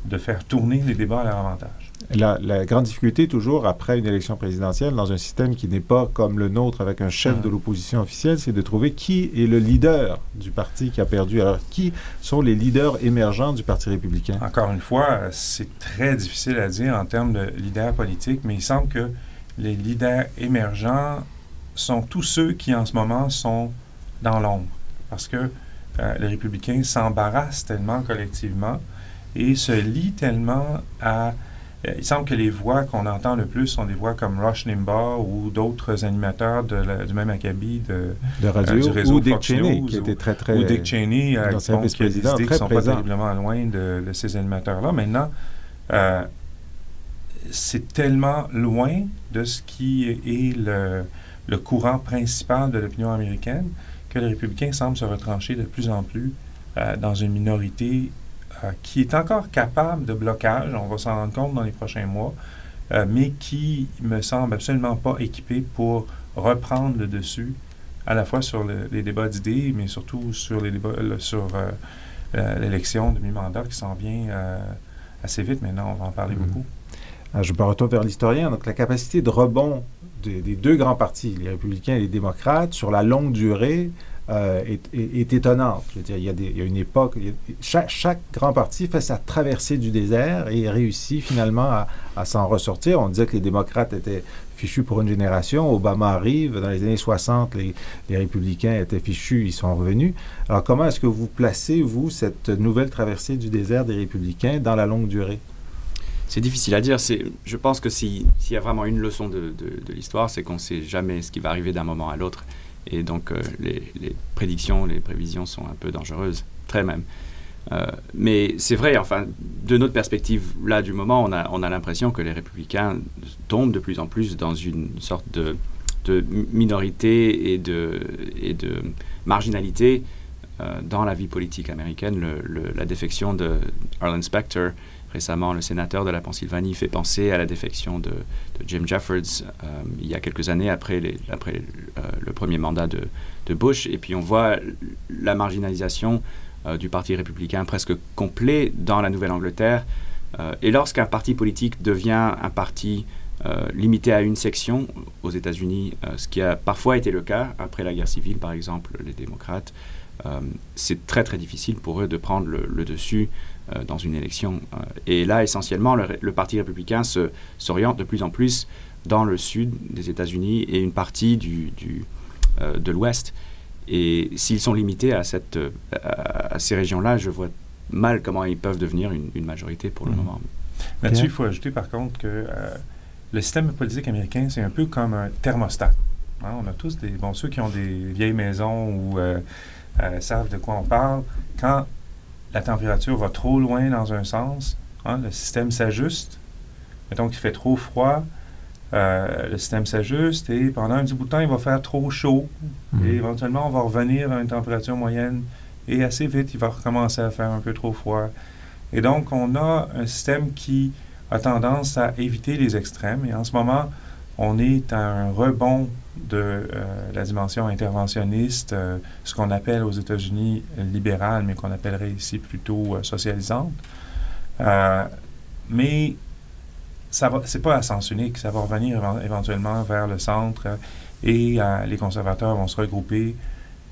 de faire tourner les débats à leur avantage. La grande difficulté, toujours, après une élection présidentielle, dans un système qui n'est pas comme le nôtre, avec un chef de l'opposition officielle, c'est de trouver qui est le leader du parti qui a perdu. Alors, qui sont les leaders émergents du Parti républicain? Encore une fois, c'est très difficile à dire en termes de leaders politiques, mais il semble que les leaders émergents sont tous ceux qui, en ce moment, sont dans l'ombre. Parce que les républicains s'embarrassent tellement collectivement et se lient tellement à... il semble que les voix qu'on entend le plus sont des voix comme Rush Limbaugh ou d'autres animateurs du même acabit de radio, du réseau ou Dick Fox Cheney, News, qui était très ou Dick Cheney, qui a des idées qui ne sont pas terriblement loin de ces animateurs-là. Maintenant, c'est tellement loin de ce qui est le courant principal de l'opinion américaine que les républicains semblent se retrancher de plus en plus dans une minorité qui est encore capable de blocage, on va s'en rendre compte dans les prochains mois, mais qui me semble absolument pas équipée pour reprendre le dessus, à la fois sur les débats d'idées, mais surtout sur les débats sur l'élection de mi-mandat qui s'en vient assez vite. Maintenant, on va en parler beaucoup. Je me retourne vers l'historien. Donc, la capacité de rebond des deux grands partis, les républicains et les démocrates, sur la longue durée, est étonnante. Je veux dire, il y a une époque... Chaque grand parti fait sa traversée du désert et réussit finalement à s'en ressortir. On disait que les démocrates étaient fichus pour une génération. Obama arrive. Dans les années 60, les républicains étaient fichus. Ils sont revenus. Alors, comment est-ce que vous placez, vous, cette nouvelle traversée du désert des républicains dans la longue durée? C'est difficile à dire. Je pense que s'il y a vraiment une leçon de l'histoire, c'est qu'on ne sait jamais ce qui va arriver d'un moment à l'autre. Et donc, les prédictions, les prévisions sont un peu dangereuses, très même. Mais c'est vrai, enfin, de notre perspective, là, du moment, on a l'impression que les républicains tombent de plus en plus dans une sorte de minorité et de marginalité dans la vie politique américaine. La défection de Arlen Specter, récemment, le sénateur de la Pennsylvanie, fait penser à la défection de Jim Jeffords il y a quelques années après le premier mandat de Bush. Et puis on voit la marginalisation du Parti républicain presque complet dans la Nouvelle-Angleterre. Et lorsqu'un parti politique devient un parti limité à une section aux États-Unis, ce qui a parfois été le cas après la guerre civile, par exemple, les démocrates, c'est très très difficile pour eux de prendre le dessus dans une élection. Et là, essentiellement, le Parti républicain s'oriente de plus en plus dans le sud des États-Unis et une partie de l'Ouest. Et s'ils sont limités à ces régions-là, je vois mal comment ils peuvent devenir une majorité pour le moment. Là-dessus, il faut ajouter par contre que le système politique américain, c'est un peu comme un thermostat. Hein? On a tous ceux qui ont des vieilles maisons ou savent de quoi on parle. Quand la température va trop loin dans un sens, hein, le système s'ajuste. Mettons qu'il fait trop froid, le système s'ajuste et pendant un petit bout de temps, il va faire trop chaud. Et éventuellement, on va revenir à une température moyenne et assez vite, il va recommencer à faire un peu trop froid. Et donc, on a un système qui a tendance à éviter les extrêmes. Et en ce moment, on est à un rebond de la dimension interventionniste, ce qu'on appelle aux États-Unis libérale, mais qu'on appellerait ici plutôt socialisante. Mais c'est pas à sens unique, ça va revenir éventuellement vers le centre et les conservateurs vont se regrouper,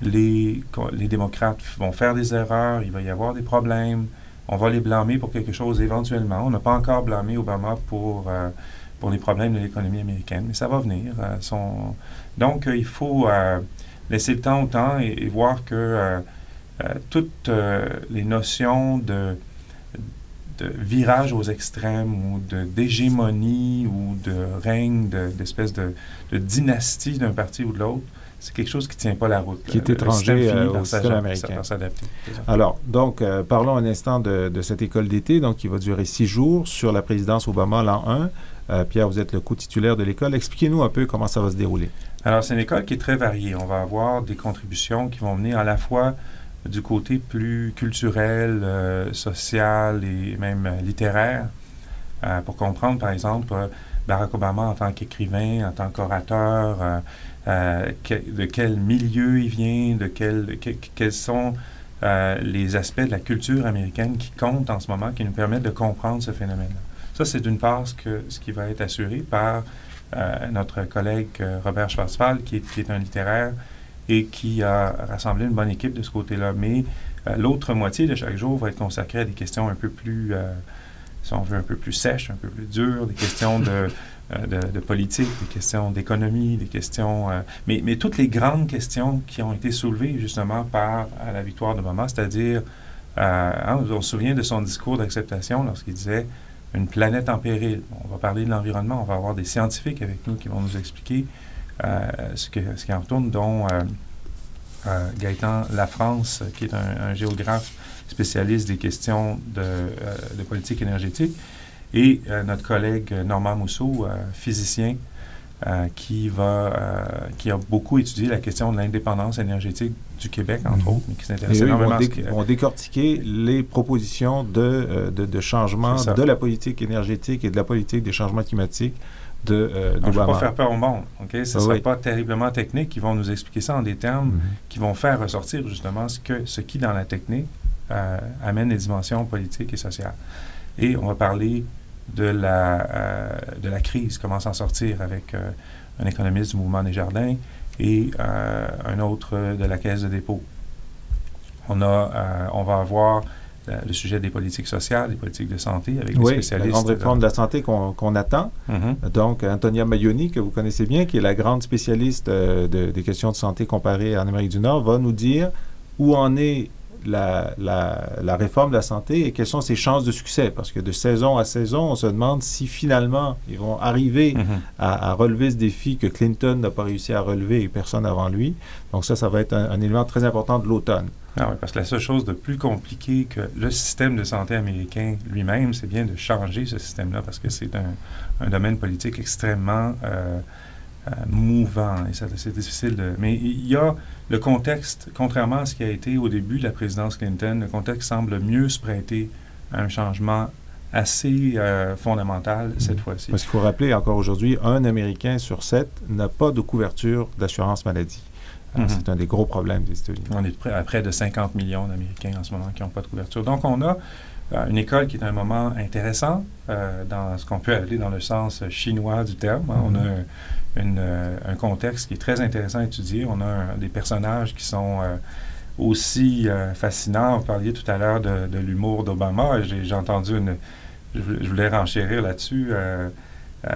les démocrates vont faire des erreurs, il va y avoir des problèmes, on va les blâmer pour quelque chose éventuellement. On n'a pas encore blâmé Obama pour les problèmes de l'économie américaine, mais ça va venir. Donc, il faut laisser le temps au temps et voir que toutes les notions de virage aux extrêmes ou d'hégémonie ou de règne, d'espèce de dynastie d'un parti ou de l'autre, c'est quelque chose qui ne tient pas la route. Qui est étranger au système américain. Par s'adapter. Alors, donc, parlons un instant de cette école d'été, donc qui va durer 6 jours sur la présidence Obama l'an 1. Pierre, vous êtes le co-titulaire de l'école. Expliquez-nous un peu comment ça va se dérouler. Alors, c'est une école qui est très variée. On va avoir des contributions qui vont venir à la fois du côté plus culturel, social et même littéraire, pour comprendre, par exemple, Barack Obama en tant qu'écrivain, en tant qu'orateur, de quel milieu il vient, quels sont les aspects de la culture américaine qui comptent en ce moment, qui nous permettent de comprendre ce phénomène-là. Ça, c'est d'une part ce qui va être assuré par notre collègue Robert Schwarzwald, qui est un littéraire et qui a rassemblé une bonne équipe de ce côté-là. Mais l'autre moitié de chaque jour va être consacrée à des questions un peu plus, si on veut, un peu plus sèches, un peu plus dures, des questions de politique, des questions d'économie, des questions... mais toutes les grandes questions qui ont été soulevées justement par la victoire d'Obama, c'est-à-dire, on se souvient de son discours d'acceptation lorsqu'il disait « une planète en péril ». On va parler de l'environnement, on va avoir des scientifiques avec nous qui vont nous expliquer ce qui en retourne, dont Gaëtan Lafrance, qui est un géographe spécialiste des questions de politique énergétique, et notre collègue Normand Mousseau, physicien, qui a beaucoup étudié la question de l'indépendance énergétique du Québec, entre autres, mais qui s'intéresse énormément à Ils vont décortiquer les propositions de changement de la politique énergétique et de la politique des changements climatiques d'Obama. Je ne veux pas faire peur au monde. Okay? Ce ne sera pas terriblement technique. Ils vont nous expliquer ça en des termes qui vont faire ressortir justement ce qui, dans la technique, amène les dimensions politiques et sociales. Et on va parler de la crise, comment s'en sortir avec un économiste du mouvement Desjardins et un autre de la Caisse de dépôt. On va avoir le sujet des politiques sociales, des politiques de santé avec des spécialistes. La grande réforme de la santé qu'on attend. Donc, Antonia Maioni, que vous connaissez bien, qui est la grande spécialiste des questions de santé comparées en Amérique du Nord, va nous dire où en est la réforme de la santé et quelles sont ses chances de succès. Parce que de saison à saison, on se demande si finalement ils vont arriver à relever ce défi que Clinton n'a pas réussi à relever et personne avant lui. Donc ça va être un élément très important de l'automne. Ah oui, parce que la seule chose de plus compliquée que le système de santé américain lui-même, c'est bien de changer ce système-là parce que c'est un domaine politique extrêmement mouvant et c'est difficile de... Mais il y a le contexte, contrairement à ce qui a été au début de la présidence Clinton, le contexte semble mieux se prêter à un changement assez fondamental cette fois-ci. Parce qu'il faut rappeler encore aujourd'hui, 1 Américain sur 7 n'a pas de couverture d'assurance maladie. C'est un des gros problèmes des États-Unis. On est à près de 50 millions d'Américains en ce moment qui n'ont pas de couverture. Donc, on a une école qui est un moment intéressant dans ce qu'on peut appeler dans le sens chinois du terme. On a un contexte qui est très intéressant à étudier. On a des personnages qui sont aussi fascinants. Vous parliez tout à l'heure de l'humour d'Obama. J'ai entendu je voulais renchérir là-dessus.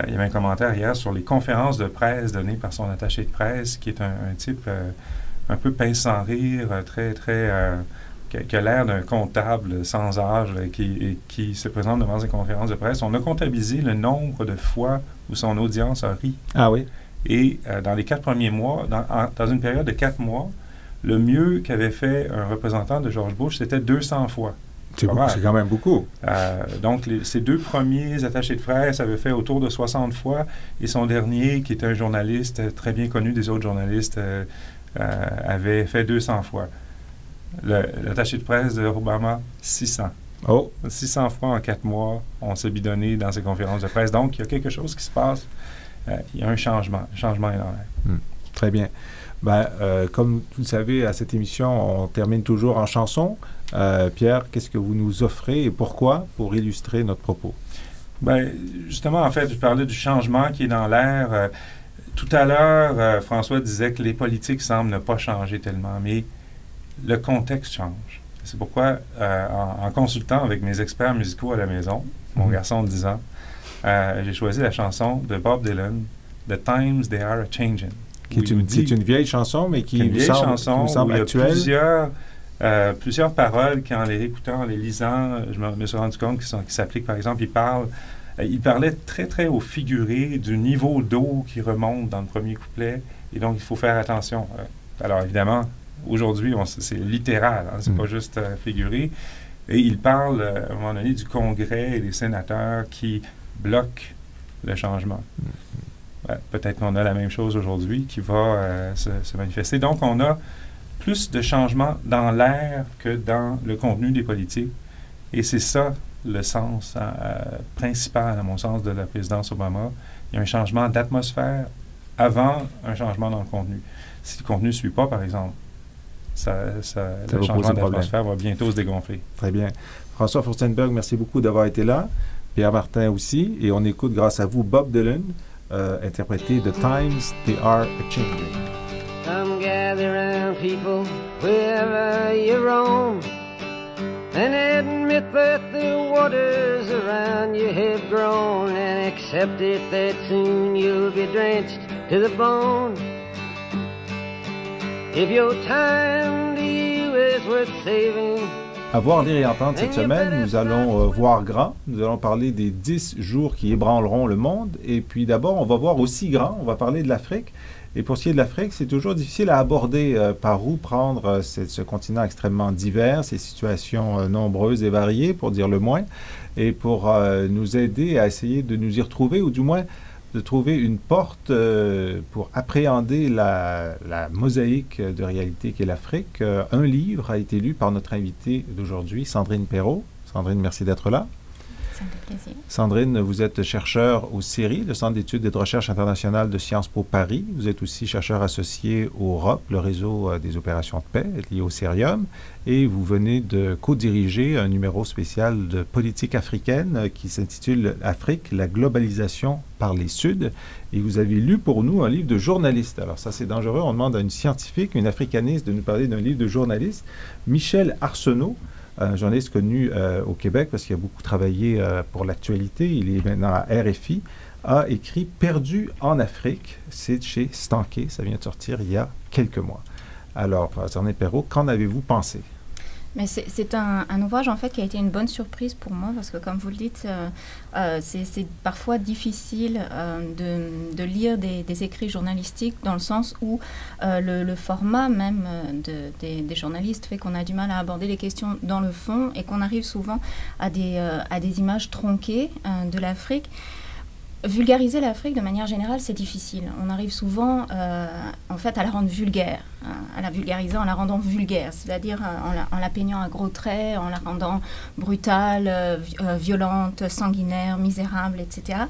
Il y avait un commentaire hier sur les conférences de presse données par son attaché de presse, qui est un type un peu pince sans rire, qui a l'air d'un comptable sans âge qui se présente devant une conférence de presse. On a comptabilisé le nombre de fois où son audience a ri. Ah oui? Et dans les 4 premiers mois, dans une période de 4 mois, le mieux qu'avait fait un représentant de George Bush, c'était 200 fois. C'est quand même beaucoup. Donc, ses 2 premiers attachés de presse avaient fait autour de 60 fois, et son dernier, qui était un journaliste très bien connu des autres journalistes, avait fait 200 fois. L'attaché de presse de Obama, 600. Oh! 600 fois en 4 mois, on s'est bidonné dans ses conférences de presse. Donc, il y a quelque chose qui se passe. Il y a un changement est dans l'air. Très bien. Ben, comme vous le savez, à cette émission, on termine toujours en chanson. Pierre, qu'est-ce que vous nous offrez et pourquoi pour illustrer notre propos? Bien, justement, en fait, je parlais du changement qui est dans l'air. Tout à l'heure, François disait que les politiques semblent ne pas changer tellement, mais le contexte change. C'est pourquoi, en consultant avec mes experts musicaux à la maison, mon garçon de 10 ans, j'ai choisi la chanson de Bob Dylan, « The Times They Are A-Changin'». C'est une vieille chanson, mais qui nous semble actuelle. Il y a plusieurs paroles qui, en les écoutant, en les lisant, je me suis rendu compte qui s'appliquent. Par exemple, il parlait très, très au figuré du niveau d'eau qui remonte dans le premier couplet, et donc il faut faire attention. Alors, évidemment, aujourd'hui, c'est littéral, hein, c'est pas juste figuré. Et il parle, à un moment donné, du Congrès et des sénateurs qui bloquent le changement. Peut-être qu'on a la même chose aujourd'hui qui va se manifester. Donc, on a plus de changements dans l'air que dans le contenu des politiques. Et c'est ça le sens principal, à mon sens, de la présidence Obama. Il y a un changement d'atmosphère avant un changement dans le contenu. Si le contenu ne suit pas, par exemple, le changement d'atmosphère va bientôt se dégonfler. Très bien. François Furstenberg, merci beaucoup d'avoir été là. Pierre Martin aussi. Et on écoute, grâce à vous, Bob Dylan, interprété The Times They Are A-Changin'. Come gather round, people, wherever you roam, and admit that the waters around you have grown, and accept it that soon you'll be drenched to the bone. If your time to you is worth saving. À voir, lire et entendre cette semaine, nous allons voir grand. Nous allons parler des 10 jours qui ébranleront le monde. Et puis d'abord, on va voir aussi grand. On va parler de l'Afrique. Et pour ce qui est de l'Afrique, c'est toujours difficile à aborder par où prendre ce continent extrêmement divers, ces situations nombreuses et variées, pour dire le moins, et pour nous aider à essayer de nous y retrouver, ou du moins de trouver une porte pour appréhender la mosaïque de réalité qu'est l'Afrique. Un livre a été lu par notre invitée d'aujourd'hui, Sandrine Perrault. Sandrine, merci d'être là. Ça me fait plaisir. Sandrine, vous êtes chercheure au CERI, le Centre d'études et de recherche internationale de Sciences Po Paris. Vous êtes aussi chercheur associé au ROP, le réseau des opérations de paix, lié au Cerium. Et vous venez de co-diriger un numéro spécial de politique africaine qui s'intitule « Afrique, la globalisation par les Suds ». Et vous avez lu pour nous un livre de journaliste. Alors ça, c'est dangereux. On demande à une scientifique, une africaniste, de nous parler d'un livre de journaliste. Michel Arsenault, un journaliste connu au Québec parce qu'il a beaucoup travaillé pour l'actualité. Il est maintenant à RFI, a écrit « Perdu en Afrique ». C'est chez Stankey. Ça vient de sortir il y a quelques mois. Alors, Sandrine Perrault, qu'en avez-vous pensé? Mais c'est un ouvrage, en fait, qui a été une bonne surprise pour moi, parce que, comme vous le dites, c'est parfois difficile de lire des écrits journalistiques, dans le sens où le format même des journalistes fait qu'on a du mal à aborder les questions dans le fond, et qu'on arrive souvent à des images tronquées de l'Afrique. Vulgariser l'Afrique, de manière générale, c'est difficile. On arrive souvent, en fait, à la rendre vulgaire, à la vulgariser en la rendant vulgaire, c'est-à-dire en la peignant à gros traits, en la rendant brutale, violente, sanguinaire, misérable, etc.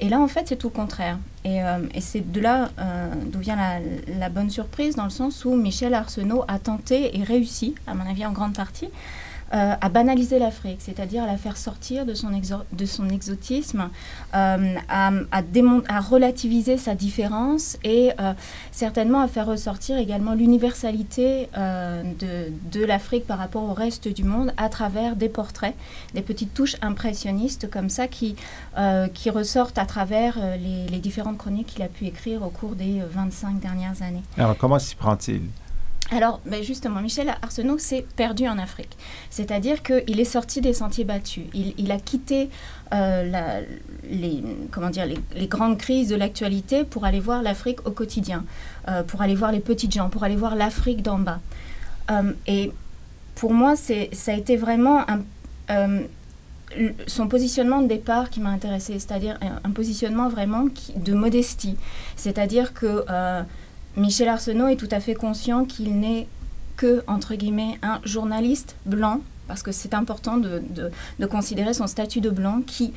Et là, en fait, c'est tout le contraire. Et c'est de là d'où vient la bonne surprise, dans le sens où Michel Arsenault a tenté et réussi, à mon avis en grande partie, à banaliser l'Afrique, c'est-à-dire à la faire sortir de son exotisme, à relativiser sa différence, et certainement à faire ressortir également l'universalité de l'Afrique par rapport au reste du monde à travers des portraits, des petites touches impressionnistes comme ça qui ressortent à travers les différentes chroniques qu'il a pu écrire au cours des 25 dernières années. Alors, comment s'y prend-il? Alors, justement, Michel Arsenault s'est perdu en Afrique. C'est-à-dire qu'il est sorti des sentiers battus. Il a quitté les grandes crises de l'actualité pour aller voir l'Afrique au quotidien, pour aller voir les petites gens, pour aller voir l'Afrique d'en bas. Et pour moi, ça a été vraiment son positionnement de départ qui m'a intéressée, c'est-à-dire un positionnement vraiment de modestie. C'est-à-dire que Michel Arsenault est tout à fait conscient qu'il n'est que, entre guillemets, un journaliste blanc, parce que c'est important de considérer son statut de blanc, qui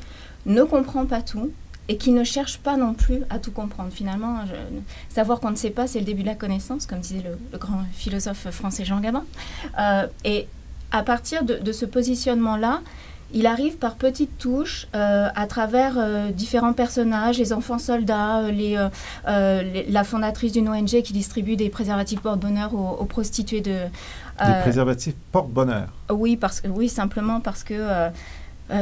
ne comprend pas tout et qui ne cherche pas non plus à tout comprendre. Finalement, savoir qu'on ne sait pas, c'est le début de la connaissance, comme disait le grand philosophe français Jean Gabin. Et à partir de ce positionnement-là, il arrive par petites touches, à travers différents personnages, les enfants soldats, la fondatrice d'une ONG qui distribue des préservatifs porte-bonheur aux prostituées de... Des préservatifs porte-bonheur? Oui, simplement parce que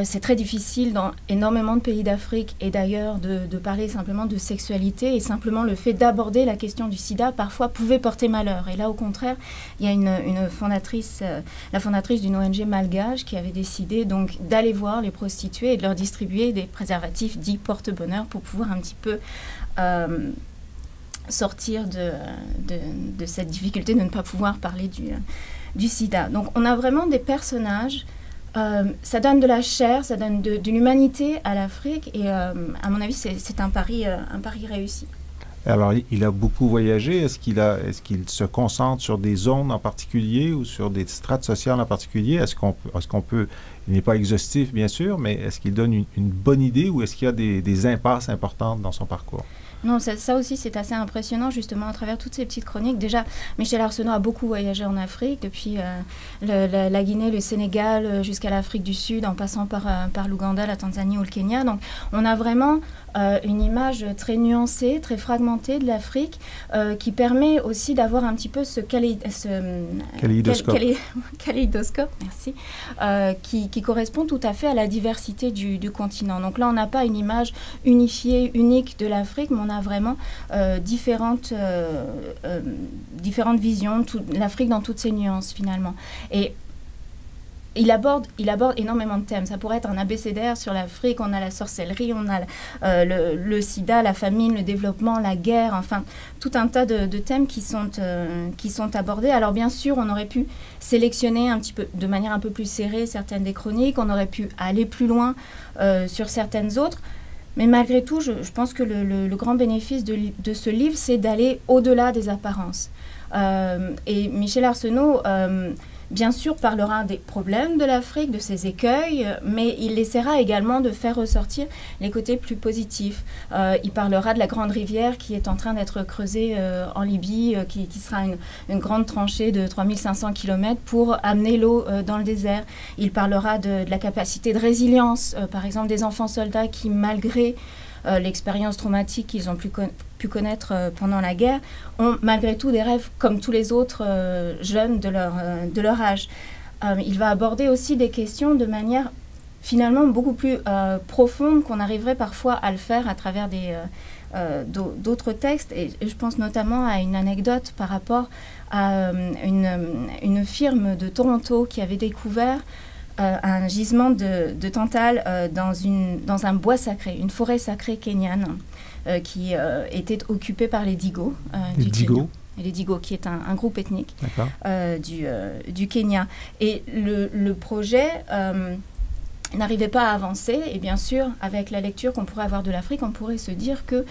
c'est très difficile dans énormément de pays d'Afrique et d'ailleurs de parler simplement de sexualité, et simplement le fait d'aborder la question du sida parfois pouvait porter malheur. Et là, au contraire, il y a une fondatrice, la fondatrice d'une ONG malgache qui avait décidé donc d'aller voir les prostituées et de leur distribuer des préservatifs dits porte-bonheur pour pouvoir un petit peu sortir de cette difficulté de ne pas pouvoir parler du sida. Donc on a vraiment des personnages. Ça donne de la chair, ça donne de l'humanité à l'Afrique, et à mon avis, c'est un pari réussi. Alors, il a beaucoup voyagé. Est-ce qu'il se concentre sur des zones en particulier ou sur des strates sociales en particulier? Est-ce qu'on peut, il n'est pas exhaustif, bien sûr, mais est-ce qu'il donne une bonne idée, ou est-ce qu'il y a des impasses importantes dans son parcours? Non, ça aussi, c'est assez impressionnant, justement, à travers toutes ces petites chroniques. Déjà, Michel Arsenault a beaucoup voyagé en Afrique, depuis la Guinée, le Sénégal, jusqu'à l'Afrique du Sud, en passant par l'Ouganda, la Tanzanie ou le Kenya. Donc, on a vraiment une image très nuancée, très fragmentée de l'Afrique, qui permet aussi d'avoir un petit peu ce kaléidoscope, merci, qui correspond tout à fait à la diversité du continent. Donc là, on n'a pas une image unifiée, unique de l'Afrique, mais on a vraiment différentes visions, l'Afrique dans toutes ses nuances finalement. Et il aborde énormément de thèmes. Ça pourrait être un abécédaire sur l'Afrique. On a la sorcellerie, on a le sida, la famine, le développement, la guerre, enfin tout un tas de thèmes qui sont abordés. Alors bien sûr, on aurait pu sélectionner un petit peu, de manière un peu plus serrée, certaines des chroniques. On aurait pu aller plus loin sur certaines autres. Mais malgré tout, je pense que le grand bénéfice de ce livre, c'est d'aller au-delà des apparences. Et Michel Arsenault, bien sûr, parlera des problèmes de l'Afrique, de ses écueils, mais il essaiera également de faire ressortir les côtés plus positifs. Il parlera de la grande rivière qui est en train d'être creusée en Libye, qui sera une grande tranchée de 3500 km pour amener l'eau dans le désert. Il parlera de la capacité de résilience, par exemple des enfants soldats qui, malgré l'expérience traumatique qu'ils ont pu connaître pendant la guerre, ont malgré tout des rêves comme tous les autres jeunes de leur âge. Il va aborder aussi des questions de manière finalement beaucoup plus profonde qu'on arriverait parfois à le faire à travers d'autres textes. Et je pense notamment à une anecdote par rapport à une firme de Toronto qui avait découvert un gisement de tantale dans un bois sacré, une forêt sacrée kenyane qui était occupée par les Digo du Kenya. Les Digo, qui est un groupe ethnique du Kenya. Et le projet n'arrivait pas à avancer, et bien sûr, avec la lecture qu'on pourrait avoir de l'Afrique, on pourrait se dire que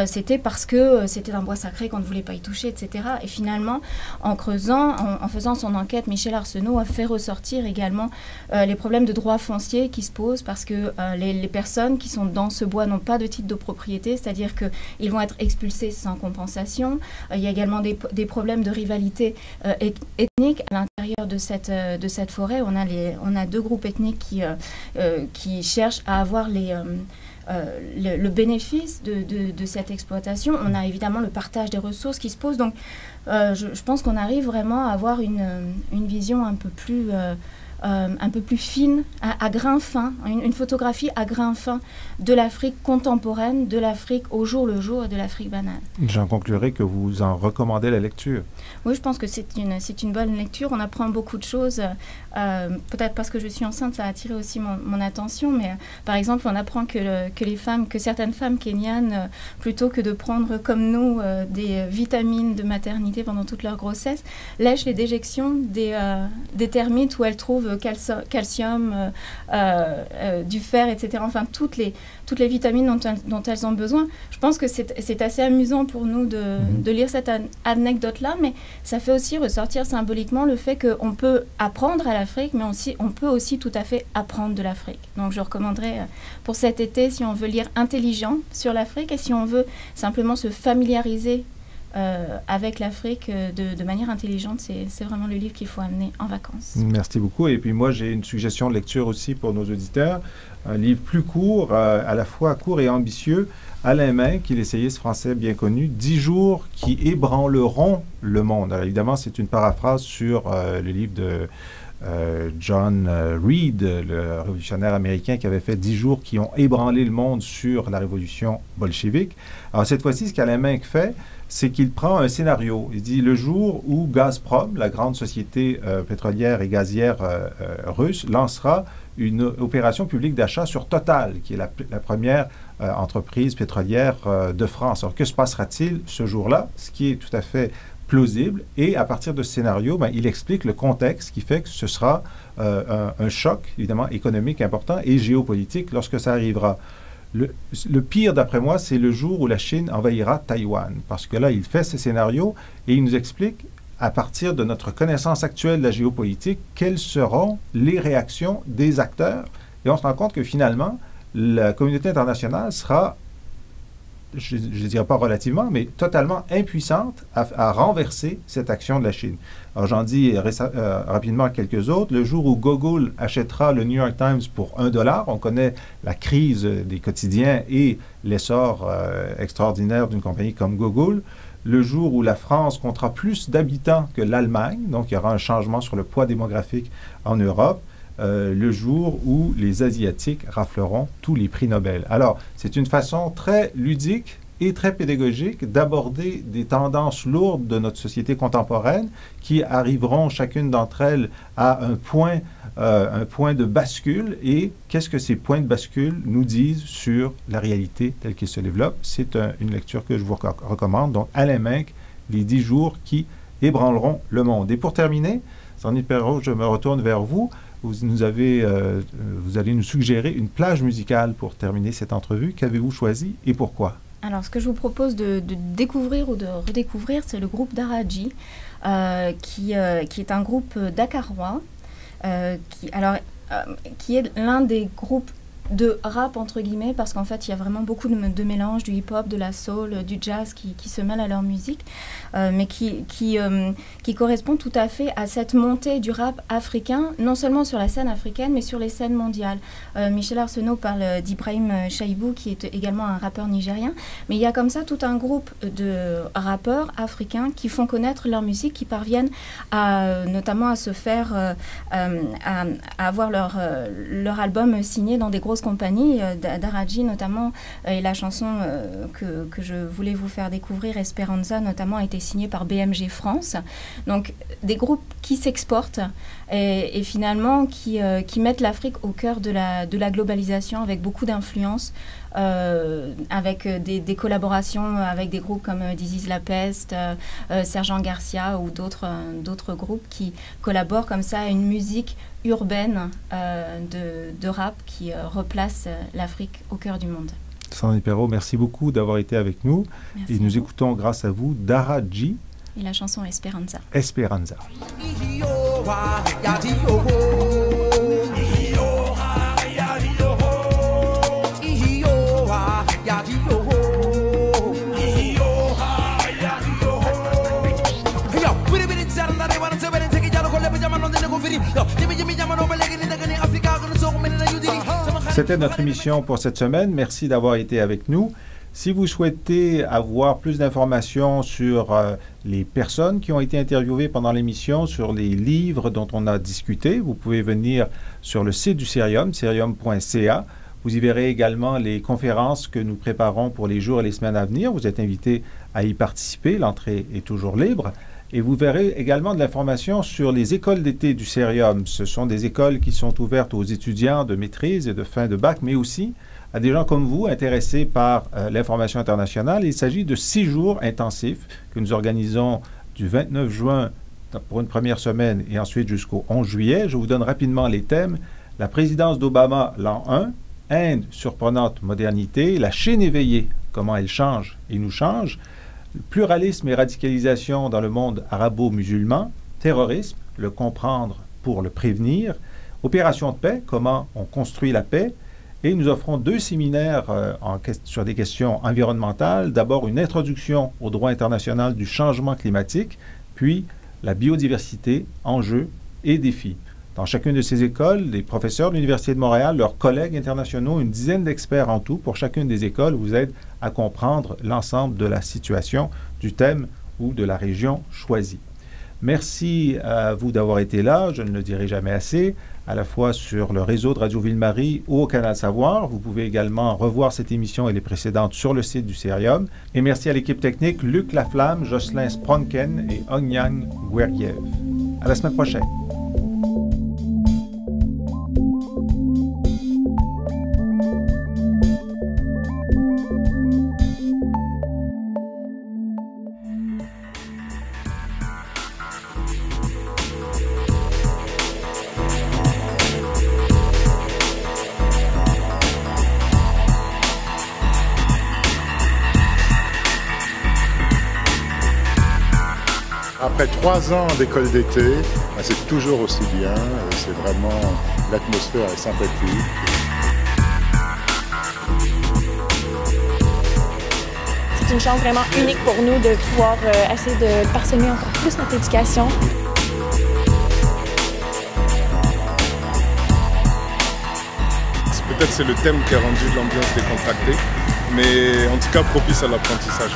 c'était parce que c'était un bois sacré qu'on ne voulait pas y toucher, etc. Et finalement, en creusant, en faisant son enquête, Michel Arsenault a fait ressortir également les problèmes de droit foncier qui se posent, parce que les personnes qui sont dans ce bois n'ont pas de titre de propriété, c'est-à-dire qu'ils vont être expulsés sans compensation. Il y a également des problèmes de rivalité ethnique à l'intérieur de cette forêt. On a deux groupes ethniques qui cherchent à avoir le bénéfice de cette exploitation. On a évidemment le partage des ressources qui se pose. Donc, je pense qu'on arrive vraiment à avoir une vision un peu plus un peu plus fine, à grain fin, une photographie à grain fin de l'Afrique contemporaine, de l'Afrique au jour le jour et de l'Afrique banale. J'en conclurai que vous en recommandez la lecture. Oui, je pense que c'est une bonne lecture. On apprend beaucoup de choses. Peut-être parce que je suis enceinte, ça a attiré aussi mon attention. Mais par exemple, on apprend que certaines femmes kenyanes, plutôt que de prendre comme nous des vitamines de maternité pendant toute leur grossesse, lèchent les déjections des termites où elles trouvent calcium, du fer, etc. Enfin, toutes les vitamines dont elles ont besoin. Je pense que c'est assez amusant pour nous de lire cette anecdote-là, mais ça fait aussi ressortir symboliquement le fait qu'on peut apprendre à l'Afrique, mais on peut aussi tout à fait apprendre de l'Afrique. Donc je recommanderais pour cet été, si on veut lire intelligent sur l'Afrique et si on veut simplement se familiariser avec l'Afrique de manière intelligente, c'est vraiment le livre qu'il faut amener en vacances. Merci beaucoup. Et puis moi, j'ai une suggestion de lecture aussi pour nos auditeurs. Un livre plus court, à la fois court et ambitieux. Alain Minck, l'essayiste français bien connu, 10 jours qui ébranleront le monde. Alors évidemment, c'est une paraphrase sur le livre de John Reed, le révolutionnaire américain qui avait fait 10 jours qui ont ébranlé le monde sur la révolution bolchevique. Alors cette fois-ci, ce qu'Alain Minck fait, c'est qu'il prend un scénario. Il dit le jour où Gazprom, la grande société pétrolière et gazière russe, lancera une opération publique d'achat sur Total, qui est la première entreprise pétrolière de France. Alors que se passera-t-il ce jour-là? Ce qui est tout à fait plausible. Et à partir de ce scénario, il explique le contexte qui fait que ce sera un choc, évidemment, économique important et géopolitique lorsque ça arrivera. Le pire, d'après moi, c'est le jour où la Chine envahira Taïwan. Parce que là, il fait ce scénario et il nous explique, à partir de notre connaissance actuelle de la géopolitique, quelles seront les réactions des acteurs. Et on se rend compte que finalement, la communauté internationale sera, je ne dirais pas relativement, mais totalement impuissante à renverser cette action de la Chine. Alors j'en dis rapidement quelques autres. Le jour où Google achètera le New York Times pour $1, on connaît la crise des quotidiens et l'essor extraordinaire d'une compagnie comme Google. Le jour où la France comptera plus d'habitants que l'Allemagne, donc il y aura un changement sur le poids démographique en Europe. Le jour où les Asiatiques rafleront tous les prix Nobel. Alors, c'est une façon très ludique et très pédagogique d'aborder des tendances lourdes de notre société contemporaine qui arriveront chacune d'entre elles à un point de bascule. Et qu'est-ce que ces points de bascule nous disent sur la réalité telle qu'elle se développe? C'est une lecture que je vous recommande. Donc, Alain Minck, les 10 jours qui ébranleront le monde. Et pour terminer, Sandrine Perrault, je me retourne vers vous. Vous allez nous suggérer une plage musicale pour terminer cette entrevue. Qu'avez-vous choisi et pourquoi? Alors, ce que je vous propose de découvrir ou de redécouvrir, c'est le groupe Daraji, qui est un groupe dakarois, qui est l'un des groupes de rap, entre guillemets, parce qu'en fait, il y a vraiment beaucoup de mélange du hip-hop, de la soul, du jazz qui se mêlent à leur musique, mais qui correspond tout à fait à cette montée du rap africain, non seulement sur la scène africaine, mais sur les scènes mondiales. Michel Arsenault parle d'Ibrahim Chaïbou, qui est également un rappeur nigérien, mais il y a comme ça tout un groupe de rappeurs africains qui font connaître leur musique, qui parviennent notamment à se faire, à avoir leur album signé dans des grosses compagnies. Daraji notamment, et la chanson que je voulais vous faire découvrir, Esperanza notamment, a été signée par BMG France. Donc des groupes qui s'exportent et finalement qui mettent l'Afrique au cœur de la globalisation, avec beaucoup d'influence, avec des collaborations avec des groupes comme This Is La Peste, Sergent Garcia ou d'autres groupes qui collaborent comme ça à une musique urbaine de rap qui replace l'Afrique au cœur du monde. Sandrine Perrault, merci beaucoup d'avoir été avec nous. Merci et nous écoutons grâce à vous Daraji. Et la chanson Esperanza. Esperanza. C'était notre émission pour cette semaine. Merci d'avoir été avec nous. Si vous souhaitez avoir plus d'informations sur les personnes qui ont été interviewées pendant l'émission, sur les livres dont on a discuté, vous pouvez venir sur le site du Cerium, cerium.ca. Vous y verrez également les conférences que nous préparons pour les jours et les semaines à venir. Vous êtes invité à y participer. L'entrée est toujours libre. Et vous verrez également de l'information sur les écoles d'été du Cerium. Ce sont des écoles qui sont ouvertes aux étudiants de maîtrise et de fin de bac, mais aussi à des gens comme vous intéressés par l'information internationale. Il s'agit de 6 jours intensifs que nous organisons du 29 juin pour une première semaine et ensuite jusqu'au 11 juillet. Je vous donne rapidement les thèmes. La présidence d'Obama, l'an 1, Inde, surprenante modernité, la Chine éveillée, comment elle change et nous change, le pluralisme et radicalisation dans le monde arabo-musulman, terrorisme, le comprendre pour le prévenir, opération de paix, comment on construit la paix, et nous offrons 2 séminaires sur des questions environnementales. D'abord, une introduction au droit international du changement climatique, puis la biodiversité, enjeux et défis. Dans chacune de ces écoles, les professeurs de l'Université de Montréal, leurs collègues internationaux, une dizaine d'experts en tout pour chacune des écoles vous aident à comprendre l'ensemble de la situation, du thème ou de la région choisie. Merci à vous d'avoir été là, je ne le dirai jamais assez, à la fois sur le réseau de Radio Ville-Marie ou au Canal Savoir. Vous pouvez également revoir cette émission et les précédentes sur le site du Cerium. Et merci à l'équipe technique Luc Laflamme, Jocelyn Spronken et Ognan Guerriev. À la semaine prochaine. Après 3 ans d'école d'été, c'est toujours aussi bien, c'est vraiment, l'atmosphère est sympathique. C'est une chance vraiment unique pour nous de pouvoir essayer de parsemer encore plus notre éducation. Peut-être c'est le thème qui a rendu l'ambiance décontractée, mais en tout cas propice à l'apprentissage.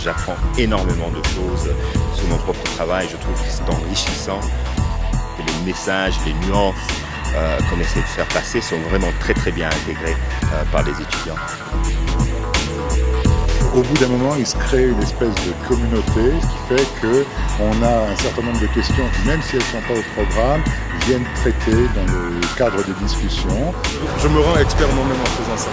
J'apprends énormément de choses sur mon propre travail. Je trouve que c'est enrichissant. Et les messages, les nuances qu'on essaie de faire passer sont vraiment très très bien intégrés par les étudiants. Au bout d'un moment, il se crée une espèce de communauté, ce qui fait qu'on a un certain nombre de questions qui, même si elles ne sont pas au programme, viennent traiter dans le cadre des discussions. Je me rends expert moi-même en faisant ça.